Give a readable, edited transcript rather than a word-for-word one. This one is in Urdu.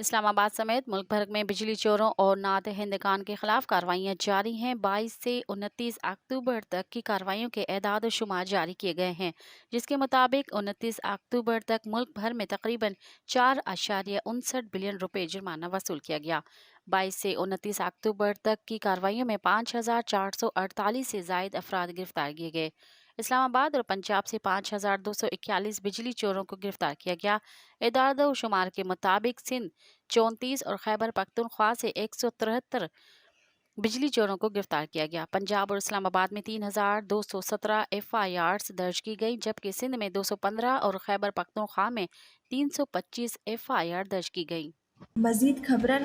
اسلام آباد سمیت ملک بھر میں بجلی چوروں اور نادہندگان کے خلاف کارروائیاں جاری ہیں۔ 22 سے 29 اکتوبر تک کی کارروائیوں کے اعداد و شمار جاری کیے گئے ہیں، جس کے مطابق 29 اکتوبر تک ملک بھر میں تقریباً 4.59 بلین روپے جرمانہ وصول کیا گیا۔ 22 سے 29 اکتوبر تک کی کارروائیوں میں 5,448 سے زائد افراد گرفتار کیے گئے۔ اسلام آباد اور پنجاب سے 5,241 بجلی چوروں کو گرفتار کیا گیا۔ اعداد و شمار کے مطابق سندھ 34 اور خیبر پختونخوا سے 173 بجلی چوروں کو گرفتار کیا گیا۔ پنجاب اور اسلام آباد میں 3,217 FIRs درج کی گئی، جبکہ سندھ میں 215 اور خیبر پختونخوا میں 325 FIR درج کی گئی۔ مزید خبرن